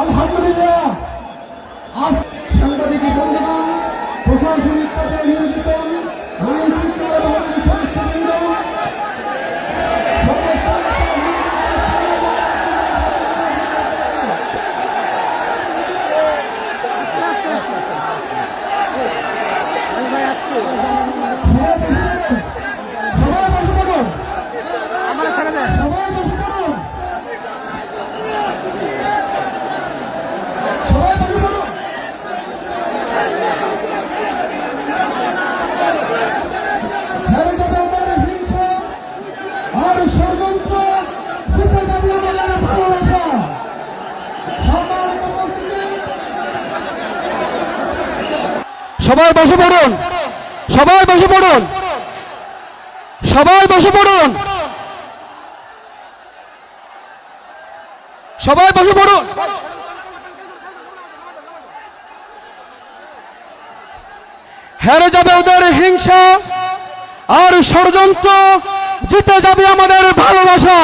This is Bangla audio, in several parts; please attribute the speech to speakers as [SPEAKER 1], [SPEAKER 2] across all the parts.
[SPEAKER 1] আলহামদুলিল্লাহ। আজ সাংবাদিক বন্ধুগণ, প্রশাসনিক কাজে নিয়োজিত আইন শৃঙ্খলা বাহিনীর সদস্যবৃন্দ,
[SPEAKER 2] সবাই বসে পড়ুন, সবাই বসে পড়ুন, সবাই বসে পড়ুন, সবাই বসে পড়ুন। হেরে যাবে ওদের হিংসা আর ষড়যন্ত্র, জিতে যাবে আমাদের ভালোবাসা।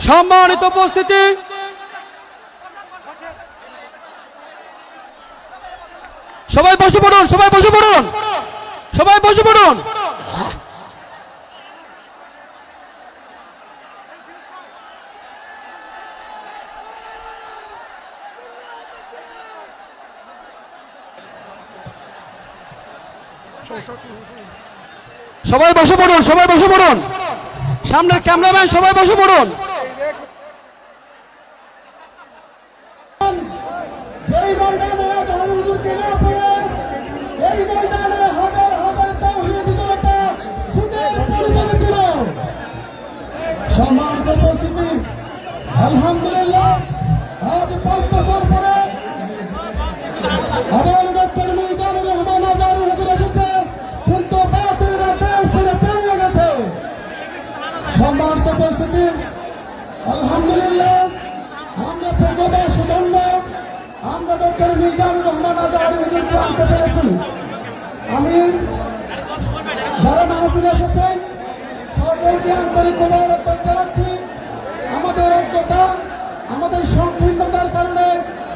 [SPEAKER 2] সম্মানিত উপস্থিতি, সবাই বসে পড়ুন, সবাই বসে পড়ুন, সবাই বসে পড়ুন। সবাই বসে পড়ুন, সবাই বসে পড়ুন, সামনের ক্যামেরাম্যান সবাই বসে পড়ুন।
[SPEAKER 1] যেই ময়দানে হুজুরকে না পেয়ে এই ময়দানে হাজার হাজার তাওহীদ জনতা সুদের পরিমাণে ছিল। সম্মানিত উপস্থিতি, আলহামদুলিল্লাহ আজ 5 বছর পরে আবার ডক্টর মিজানুর রহমান আজাদ হুজুর এসেছে, কিন্তু বাতিলরা দেশ ছেড়ে পালিয়ে গেছে। সম্মানিত উপস্থিতি, আলহামদুলিল্লাহ আমরা প্রবাসী ধন্য, আমরা ডক্টর মিজানুর রহমান আজাদ হুজুরকে আনতে পেরেছি। আমি যারা মাহফিলে এসেছেন সকলকে আন্তরিক মোবারকবাদ জানাচ্ছি। আমাদের অজ্ঞতা, আমাদের সংকীর্ণতার কারণে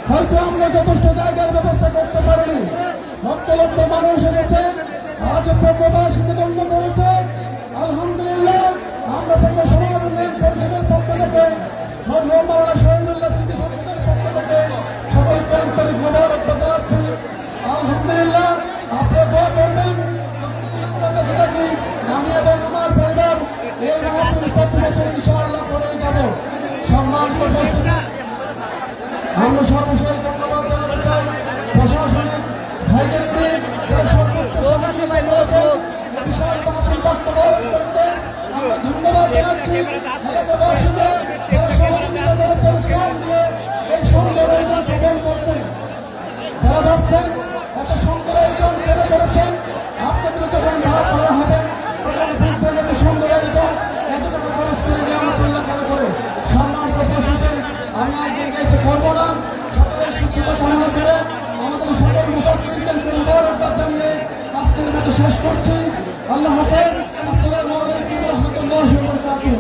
[SPEAKER 1] হয়তো আমরা যথেষ্ট জায়গার ব্যবস্থা করতে পারিনি। লক্ষ লক্ষ মানুষ এসেছে, আজ প্রবাসীকে ধন্য করেছে। আলহামদুলিল্লাহ আমরা সমাজ উন্নয়ন পরিষদের পক্ষ থেকে মরহুম মাওলানা শহীদুল্লাহ স্মৃতি সংসদের পক্ষ থেকে সকলকে আন্তরিক মোবারকবাদ জানাচ্ছি। আলহামদুলিল্লাহ আপনারা দোয়া করবেন আমি এবং আমার পরিবার এই মাহফিল প্রতি বছর ইনশাআল্লাহ করেই যাব। সম্মানিত উপস্থিতি, আমরা সর্বশেষ ধন্যবাদ জানাতে চাই প্রশাসনিক ভাইদেরকে, সর্বোচ্চ সহযোগিতা করেছে বিশাল মাহফিল বাস্তবায়ন করতে। আমরা ধন্যবাদ জানাচ্ছি প্রবাসীদের, যারা সহযোগিতা করেছেন শ্রম দিয়ে এই সুন্দর আয়োজন সফল করতে। যারা ভাবছেন এত সুন্দর আয়োজন কেন করেছেন, আপনাদের যখন ভাব করা হবে তখন বুঝবেন এত সুন্দর আয়োজন এত টাকা খরচ করে নিয়ামতুল্লাহ করে। সম্মানিত উপস্থিতি, আমি আর দীর্ঘায়িত করবো না, সকলের সুস্থতা কামনা করে আমাদের সকল মুফাসসিরদেরকে মুবারকবাদ জানিয়ে আজকের মতো শেষ করছি। আল্লাহ হাফেজ। আসসালামু আলাইকুম ওয়া রাহমাতুল্লাহি ওয়া বারাকাতুহু।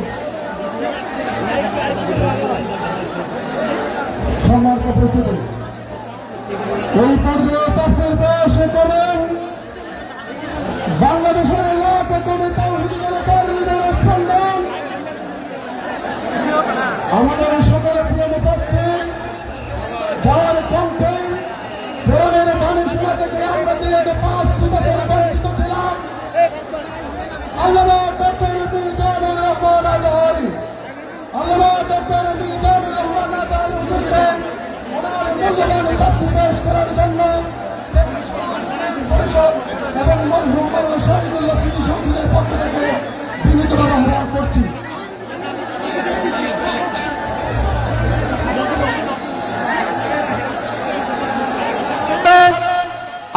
[SPEAKER 1] সম্মানিত উপস্থিতি, এই পর্যায়ে তাফসীর পেশ করেন বাংলাদেশের লাখ কোটি তাওহীদ জনতার হৃদয়ের স্পন্দন, আমাদের সকলের প্রিয় মুফাসসির, যার কণ্ঠে কোরআনের বাণী শোনা থেকে আমরা দীর্ঘ 5 বছর বঞ্চিত ছিলাম, আল্লামা ডক্টর মিজানুর রহমান আজাদ, আল্লামা ডক্টর মিজানুর রহমান আজাদ হুজুরকে ওনার মূল্যবান তাফসীর পেশ করার জন্য পরিষদ এবং মরহুম মাওলানা শহীদুল্লাহ স্মৃতি সংসদের পক্ষ থেকে বিনীতভাবে আহ্বান করছি।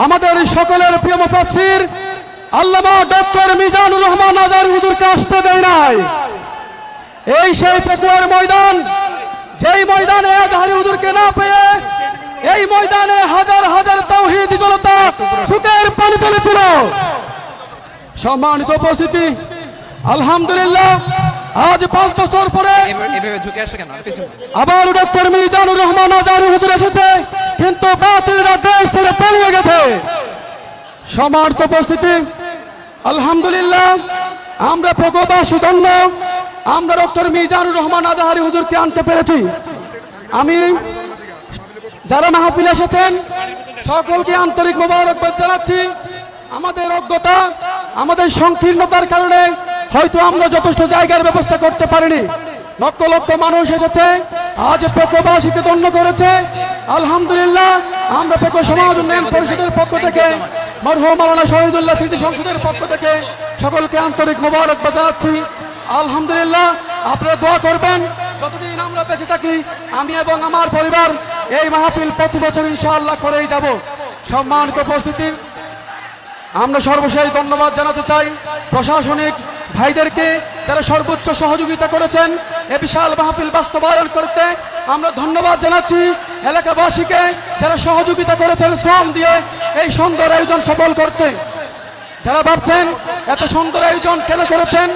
[SPEAKER 2] আমাদের সকলের প্রিয় মুফাসসির আল্লামা ডক্টর মিজানুর রহমান আজাদ হুজুরকে আসতে দেয় নাই। এই সেই পেকুয়ার ময়দান, যেই ময়দানে আজহারি হুজুরকে না পেয়ে এই ময়দানে হাজার হাজার তাওহীদ জনতা সুদের পানি ফেলেছিল। সম্মানিত উপস্থিতি, আলহামদুলিল্লাহ আজ 5 বছর পরে
[SPEAKER 3] এভাবে ঝুঁকে আসে কেন?
[SPEAKER 2] আবার ডক্টর মিজানুর রহমান আজহারী হুজুর এসেছে, কিন্তু বাতিলরা দেশ ছেড়ে পালিয়ে গেছে। সমার্থ উপস্থিতি, আলহামদুলিল্লাহ আমরা প্রকোপবাসী ধন্য, আমরা ডক্টর মিজানুর রহমান আজহারী হুজুরকে আনতে পেরেছি। আমি যারা মাহফিলে এসেছেন সকলকে আন্তরিক মোবারকবাদ জানাচ্ছি। আমাদের অজ্ঞতা, আমাদের সংকীর্ণতার কারণে হয়তো আমরা যথেষ্ট জায়গার ব্যবস্থা করতে পারিনি। লক্ষ লক্ষ মানুষ এসেছে, আজ প্রকোপবাসীকে ধন্য করেছে। আলহামদুলিল্লাহ আমরা প্রকো সমাজ উন্নয়ন পরিষদের পক্ষ থেকে, মরহুম মাওলানা শহীদুল্লাহ স্মৃতি সংসদের পক্ষ থেকে সকলকে আন্তরিক মোবারকবাদ জানাচ্ছি। আলহামদুলিল্লাহ আপনারা দোয়া করবেন, যতদিন আমরা বেঁচে থাকি আমি এবং আমার পরিবার এই মাহফিল প্রতি বছর ইনশাআল্লাহ করেই যাব। সম্মানিত উপস্থিতি, আমরা সর্বশেষ ধন্যবাদ জানাতে চাই প্রশাসনিক ভাইদেরকে, যারা সর্বোচ্চ সহযোগিতা করেছেন এ বিশাল মাহফিল বাস্তবায়ন করতে। আমরা ধন্যবাদ জানাচ্ছি এলাকাবাসীকে, যারা সহযোগিতা করেছেন শ্রম দিয়ে এই সুন্দর আয়োজন সফল করতে। যারা ভাবছেন এত সুন্দর আয়োজন কেন করেছেন,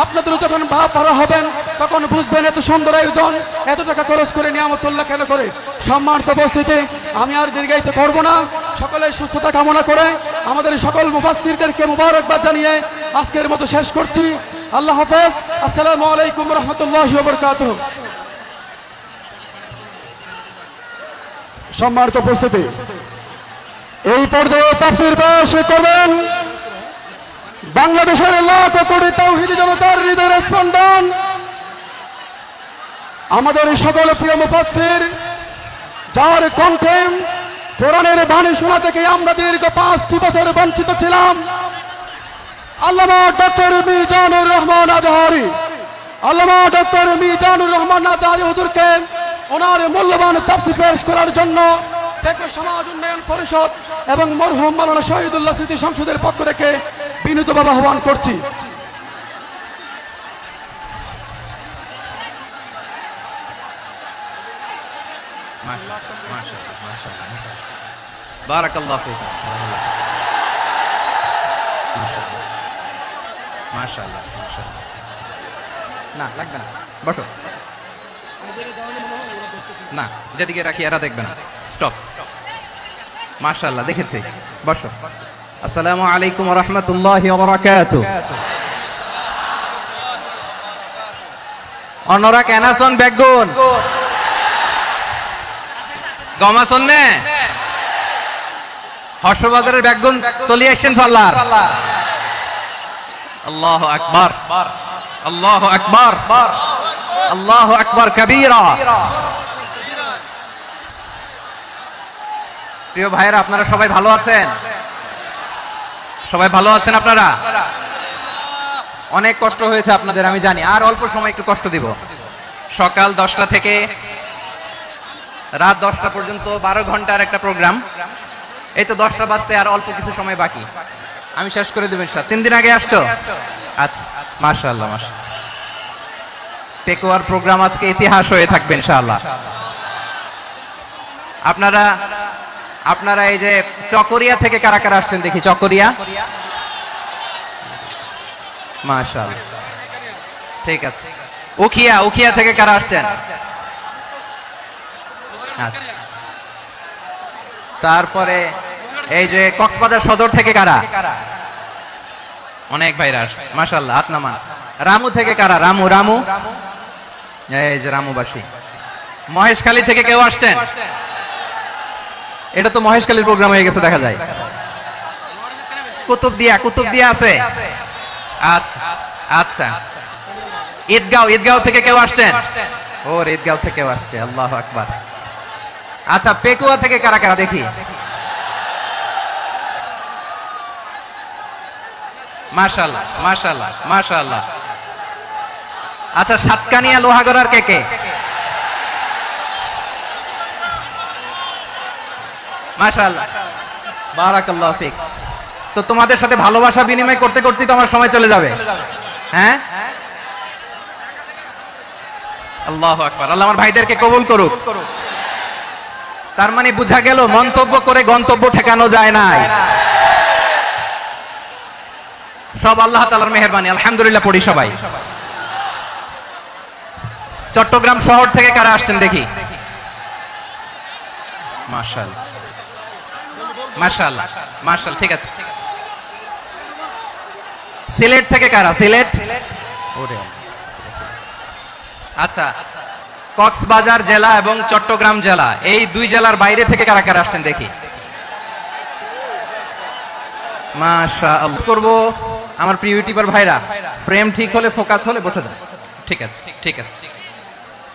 [SPEAKER 2] আপনাদের যখন ভাড়া হবেন তখন বুঝবেন এত সুন্দর আয়োজন এত টাকা খরচ করে নিয়ামতুল্লাহ কেন করে। সম্মানিত উপস্থিতি, আমি আর দীর্ঘায়িত করব না, সকলের সুস্থতা কামনা করে আমাদের সকল মুফাসসিরদেরকে মুবারকবাদ জানিয়ে আজকের মতো শেষ করছি। আল্লাহ হাফেজ। আসসালামু আলাইকুম রহমতুল্লাহি ওয়া বারাকাতুহু। সম্মানিত উপস্থিতি, এই পর্যায়ে তাফসীর পেশ করবেন বাংলাদেশের লাখ কোটি তাওহীদি জনতার হৃদয়ের স্পন্দন, আমাদের সকল প্রিয় মুফাসসির, যার কণ্ঠে কোরআনের বাণী শোনা থেকে আমরা দীর্ঘ 5টি বছর বঞ্চিত ছিলাম, আল্লামা ডক্টর মিজানুর রহমান আজহারী। আল্লামা ডক্টর মিজানুর রহমান আজহারী হুজুরকে ওনার মূল্যবান তাফসীর পেশ করার জন্য প্রকো সমাজ উন্নয়ন পরিষদ এবং মরহুম মাওলানা শহীদুল্লাহ স্মৃতি সংসদের পক্ষ থেকে বিনীতভাবে আহ্বান করছি।
[SPEAKER 3] বারাকাল্লাহু ফীকুম। মাশাআল্লাহ, মাশাআল্লাহ। না লাগবে না, বসো। না, যেদিকে রাখি এরা দেখবে না। স্টপ। মাশাআল্লাহ, দেখেছি। বসো। আসসালামু আলাইকুম ওয়া রাহমাতুল্লাহি ওয়া বারাকাতুহু। অনরা কেনাসন বেগুন গমাসন নে হর্ষবাজারের বেগুন চলে আসছেন ফাল্লার। আল্লাহু আকবার, আল্লাহু আকবার, আল্লাহু আকবার কবীরা। প্রিয় ভাইরা, আপনারা সবাই ভালো আছেন? সবাই ভালো আছেন আপনারা? অনেক কষ্ট হয়েছে আপনাদের আমি জানি, আর অল্প সময় একটু কষ্ট দিব। সকাল 10টা থেকে রাত 10টা পর্যন্ত 12 ঘন্টার একটা প্রোগ্রাম। এই তো 10টা বাজতে আর অল্প কিছু সময় বাকি, আমি শেষ করে দেব ইনশাআল্লাহ। 3 দিন আগে আসছো? আচ্ছা, মাশাআল্লাহ, মাশাআল্লাহ। পেকুয়ার প্রোগ্রাম আজকে ইতিহাস হয়ে থাকবে ইনশাআল্লাহ। আপনারা এই যে চকরিয়া থেকে কারা কারা আসছেন দেখি? চকরিয়া, মাশাআল্লাহ, ঠিক আছে। উখিয়া থেকে কারা আসছেন? আচ্ছা। তারপরে এই যে কক্সবাজার সদর থেকে কারা? অনেক ভাইরা আসছে, মাশাআল্লাহ, হাত নামান। রামু থেকে কারা? রামু, এই যে রামুবাসী। মহেশখালী থেকে কেউ আসছেন? এটা তো মহেশখালীর প্রোগ্রাম হয়ে গেছে দেখা যায়। কুতুবদিয়া আছে? আচ্ছা আচ্ছা। ঈদগাঁও থেকে কেউ আসছেন? ওর ঈদগাঁও থেকেও আসছে, আল্লাহু আকবার। আচ্ছা, পেকুয়া থেকে কারা কারা দেখি? মাশাআল্লাহ, মাশাআল্লাহ, মাশাআল্লাহ। আচ্ছা, সাতকানিয়া লোহাগড়ার কে? মাশাআল্লাহ, বারাকাল্লাহু ফিক। তো তোমাদের সাথে ভালোবাসা বিনিময় করতে করতেই তো আমার সময় চলে যাবে। হ্যাঁ, আল্লাহু আকবার। আল্লাহ আমার ভাইদেরকে কবুল করুক। তার মানে বোঝা গেল মন্তব্য করে গন্তব্য ঠেকানো যায় না, সব আল্লাহ তাআলার মেহেরবানি। আলহামদুলিল্লাহ পড়ি সবাই। চট্টগ্রাম শহর থেকে কারা আসছেন দেখি? মাশাআল্লাহ, মাশাআল্লাহ, মাশাআল্লাহ, ঠিক আছে। সিলেট থেকে কারা? সিলেট, ওরে আচ্ছা। কক্সবাজার জেলা এবং চট্টগ্রাম জেলা, এই দুই জেলার বাইরে থেকে কারা কারা আসছেন দেখি? মাশাআল্লাহ। করব আমার প্রিয় ইউটিউবার ভাইরা, ফ্রেম ঠিক হলে, ফোকাস হলে বসে যান। ঠিক আছে, ঠিক আছে।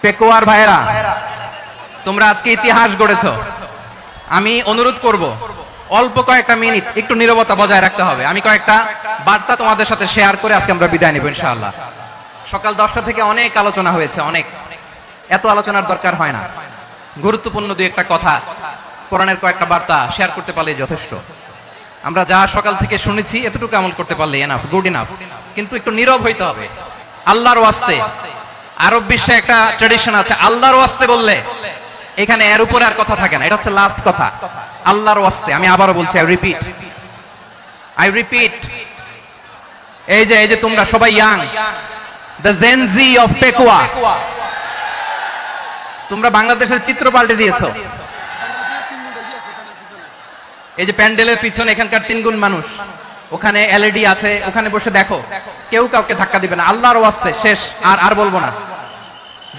[SPEAKER 3] পেকুয়ার ভাইরা, তোমরা আজকে ইতিহাস গড়েছো। আমি অনুরোধ করব অল্প কয়েকটা মিনিট একটু নীরবতা বজায় রাখতে হবে। আমি কয়েকটা বার্তা তোমাদের সাথে শেয়ার করে আজকে আমরা বিদায় নিব ইনশাআল্লাহ। সকাল 10টা থেকে অনেক আলোচনা হয়েছে, অনেক, এত আলোচনার দরকার হয় না। গুরুত্বপূর্ণ দুই একটা কথা, কোরআনের কয়েকটা বার্তা শেয়ার করতে পারলে যথেষ্ট। আমরা যা সকাল থেকে শুনেছি এতটুকু আমল করতে পারলে এনাফ, গুড ইনাফ। কিন্তু একটু নীরব হইতে হবে আল্লাহর ওয়াস্তে। আরব বিশ্বে একটা ট্র্যাডিশন আছে, আল্লাহর ওয়াস্তে বললে এখানে এর উপরে আর কথা থাকে না, এটা হচ্ছে লাস্ট কথা। আল্লাহর ওয়াস্তে, আমি আবারও বলছি, আই রিপিট। এই যে তোমরা সবাই young, the Gen Z of Pekua, তোমরা বাংলাদেশের চিত্র পাল্টে দিয়েছো। এই যে প্যান্ডেলের পিছনে এখানকার 3 গুণ মানুষ, ওখানে এলইডি আছে, ওখানে বসে দেখো, কেউ কাউকে ধাক্কা দিবে না। আল্লাহর ওয়াস্তে, শেষ। আর বলবো না।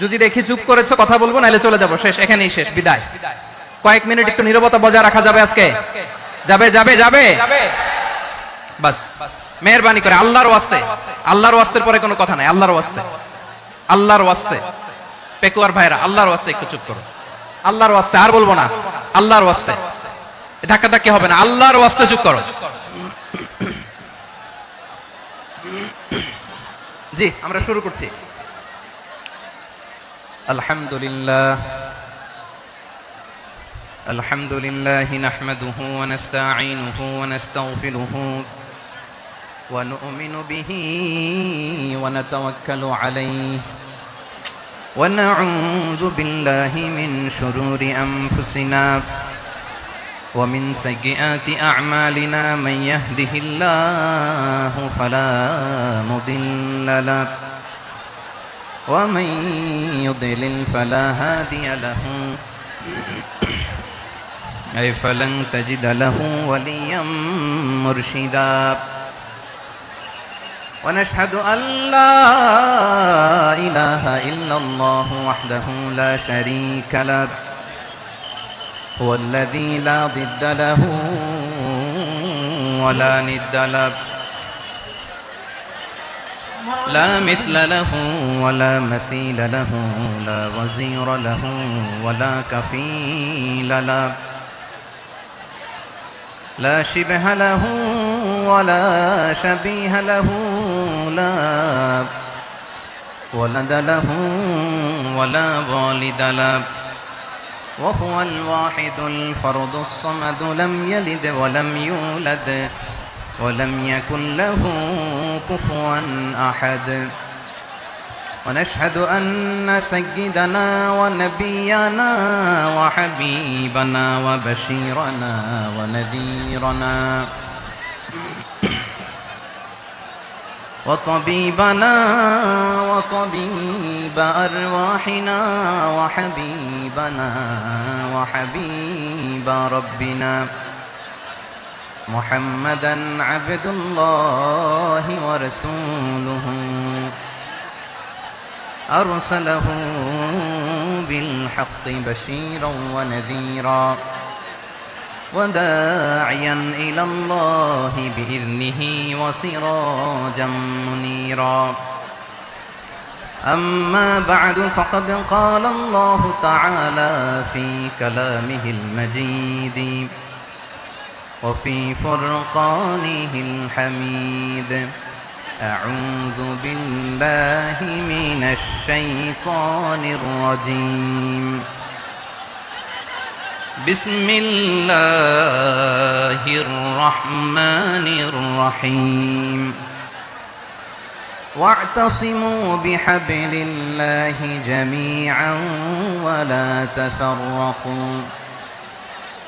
[SPEAKER 3] যদি দেখি চুপ করেছো, কথা বলবো, নাহলে চলে যাবো, শেষ, এখানেই শেষ, বিদায়। কয়েক মিনিট একটু নীরবতা বজায় রাখা যাবে আজকে? যাবে যাবে যাবে, বাস মেহেরবানি করে আল্লাহর ওয়াস্তে। আল্লাহর ওয়াস্তের পরে কোনো কথা নাই, আল্লাহর ওয়াস্তে, আল্লাহর ওয়াস্তে। পেকুয়ার ভাইরা, আল্লাহর ওয়াস্তে একটু চুপ করো, আল্লাহর ওয়াস্তে, আর বলবো না, আল্লাহর ওয়াস্তে। ধাক্কা ধাক্কি হবে না, আল্লাহর ওয়াস্তে চুপ করো। জি, আমরা শুরু করছি। আলহামদুলিল্লাহ, আলহামদুলিল্লাহ নাহমাদুহু ওয়া নাস্তাঈনুহু ওয়া নাস্তাগফিরুহু ওয়া নু'মিনু বিহি ওয়া নাতাওয়াক্কালু আলাইহি ওয়া নাউযু বিল্লাহি মিন শুরুরি আনফুসিনা ওয়া মিন সাইয়্যিআতি আ'মালিনা মান ইয়াহদিহিল্লাহু ফালা মুদিল্লা লাহু ওয়া মান ইউদ্লিল ফালা হাদিয়া লাহু أي فلن تجد له وليا مرشدا ونشهد أن لا إله إلا الله وحده لا شريك له هو الذي لا ضد له ولا ند له لا مثل له ولا مثيل له لا وزير له ولا كفيل له لا شبه له ولا شبيه له لا ولد له ولا والد له وهو الواحد الفرد الصمد لم يلد ولم يولد ولم يكن له كفوا أحد ونشهد أن سيدنا ونبينا وحبيبنا وبشيرنا ونذيرنا وطبيبنا وطبيب أرواحنا وحبيبنا وحبيب ربنا محمدا عبد الله ورسوله أرسله بالحق بشيرا ونذيرا وداعيا إلى الله بإذنه وسراجا منيرا أما بعد فقد قال الله تعالى في كلامه المجيد وفي فرقانه الحميد أعوذ بالله من الشيطان الرجيم بسم الله الرحمن الرحيم واعتصموا بحبل الله جميعا ولا تفرقوا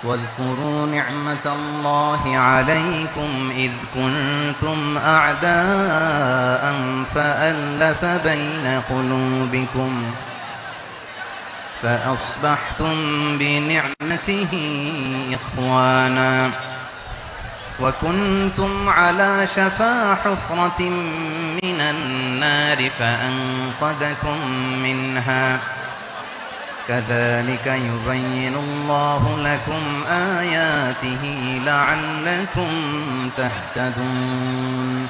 [SPEAKER 3] واذكروا نعمة الله عليكم إذ كنتم أعداء فألف بين قلوبكم فأصبحتم بنعمته إخوانا وكنتم على شفا حفرة من النار فأنقذكم منها كذلك يبين الله لكم آياته لعلكم تهتدون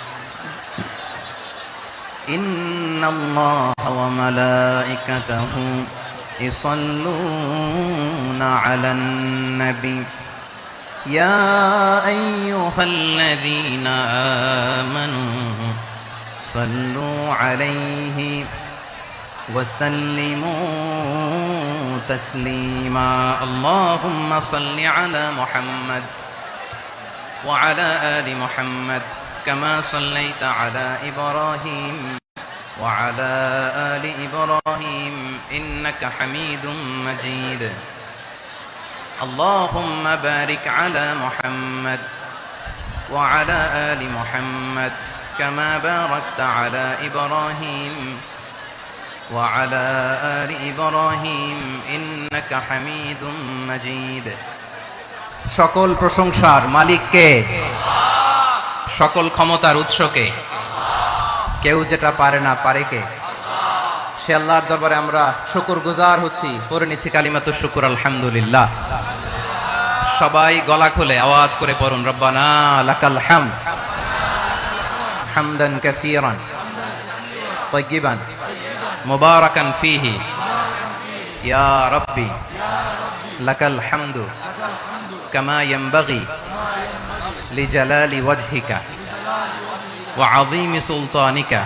[SPEAKER 3] إن الله وملائكته يصلون على النبي يا أيها الذين آمنوا صلوا عليه وسلموا تسليما اللهم صل على محمد وعلى آل محمد كما صليت على إبراهيم وعلى آل إبراهيم إنك حميد مجيد اللهم بارك على محمد وعلى آل محمد كما باركت على إبراهيم وعلى آل إبراهيم إنك حميد مجيد সকল প্রশংসার মালিক কে সকল ক্ষমতার উৎস কে কেউ যেটা পারে না পারে কে সে আল্লাহর দরবারে আমরা শুকরগুজার হচ্ছি পড়ে নিচ্ছি কালিমাতুশ শুকর আলহামদুলিল্লাহ সবাই গলা খুলে আওয়াজ করে পড়ুন রব্বানা লাকাল হামদ হামদান কাসীরান তাইয়িবান মুবারাকান ফীহি ইয়া রাব্বি লাকাল হামদু কামা ইয়ানবাগি লিজালালি ওয়াজহিকা ওয়া আযীমি সুলতানিকা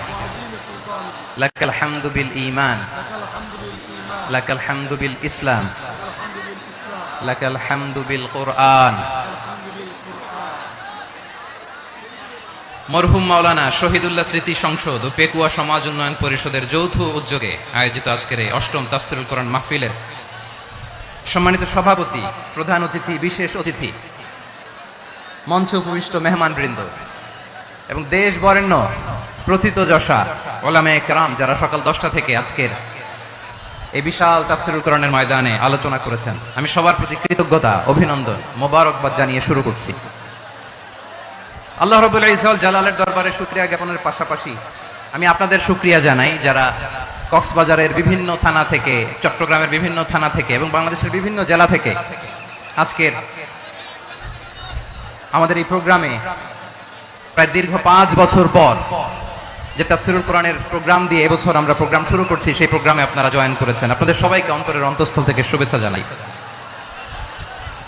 [SPEAKER 3] লাকাল হামদু বিল ঈমান লাকাল হামদু বিল ইসলাম লাকাল হামদু বিল কুরআন মরহুম মাওলানা শহীদুল্লাহ স্মৃতি সংসদ ও পেকুয়া সমাজ উন্নয়ন পরিষদের যৌথ উদ্যোগে আয়োজিত আজকের এই অষ্টম তাফসীরুল কোরআন মাহফিলের সম্মানিত সভাপতি, প্রধান অতিথি, বিশেষ অতিথি, মঞ্চে উপবিষ্ট মেহমানবৃন্দ এবং দেশ বরেণ্য প্রথিতযশা ওলামায়ে কেরাম যারা সকাল 10টা থেকে আজকের এই বিশাল তাফসীরুল কোরআনের ময়দানে আলোচনা করেছেন, আমি সবার প্রতি কৃতজ্ঞতা, অভিনন্দন, মোবারকবাদ জানিয়ে শুরু করছি। আল্লাহ রাব্বুল ইজ্জত জালালের দরবারে শুকরিয়া জ্ঞাপনের পাশাপাশি আমি আপনাদের শুকরিয়া জানাই যারা কক্সবাজারের বিভিন্ন থানা থেকে, চট্টগ্রামের বিভিন্ন থানা থেকে এবং বাংলাদেশের বিভিন্ন জেলা থেকে আজকের আমাদের এই প্রোগ্রামে প্রায় দীর্ঘ 5 বছর পর যে তাফসীরুল কোরআনের প্রোগ্রাম দিয়ে এবছর আমরা প্রোগ্রাম শুরু করছি, সেই প্রোগ্রামে আপনারা জয়েন করেছেন। আপনাদের সবাইকে অন্তরের অন্তঃস্থল থেকে শুভেচ্ছা জানাই।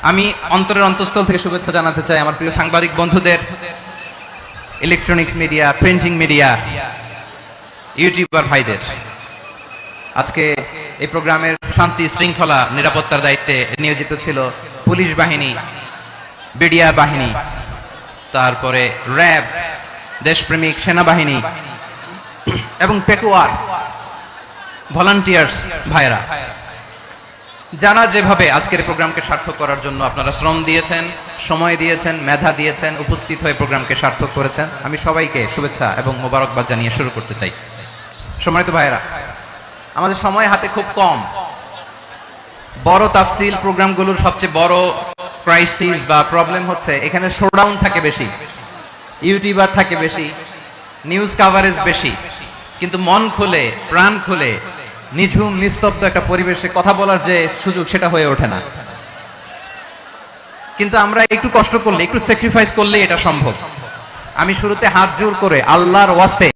[SPEAKER 3] আমি অন্তরের অন্তঃস্থল থেকে শুভেচ্ছা জানাতে চাই আমার প্রিয় সাংবাদিক বন্ধুদের, electronics media, printing media, YouTuber ভাইদের। আজকে এই প্রোগ্রামের শান্তি শৃঙ্খলা নিরাপত্তার দায়িত্বে নিয়োজিত ছিল পুলিশ বাহিনী, বিডিআর বাহিনী, তারপরে র্যাব, দেশপ্রেমিক সেনাবাহিনী এবং পেকুয়ার ভলান্টিয়ার্স ভাইরা, যারা যেভাবে আজকের প্রোগ্রামকে সার্থক করার জন্য আপনারা শ্রম দিয়েছেন, সময় দিয়েছেন, মেধা দিয়েছেন, উপস্থিত হয়ে প্রোগ্রামকে সার্থক করেছেন, আমি সবাইকে শুভেচ্ছা এবং মোবারকবাদ জানিয়ে শুরু করতে চাই। সম্মানিত ভাইরা, আমাদের সময় হাতে খুব কম। বড় তাফসীল প্রোগ্রামগুলোর সবচেয়ে বড় ক্রাইসিস বা প্রবলেম হচ্ছে এখানে শোডাউন থাকে বেশি, ইউটিউবার থাকে বেশি, নিউজ কাভারেজ বেশি, কিন্তু মন খুলে, প্রাণ খুলে, নিঝুম নিস্তব্ধ একটা পরিবেশে কথা বলার যে সুযোগ, সেটা হয়ে ওঠে না। কিন্তু আমরা একটু কষ্ট করলে, একটু স্যাক্রিফাইস করলে এটা সম্ভব। আমি শুরুতে হাত জোর করে আল্লাহর ওয়াস্তে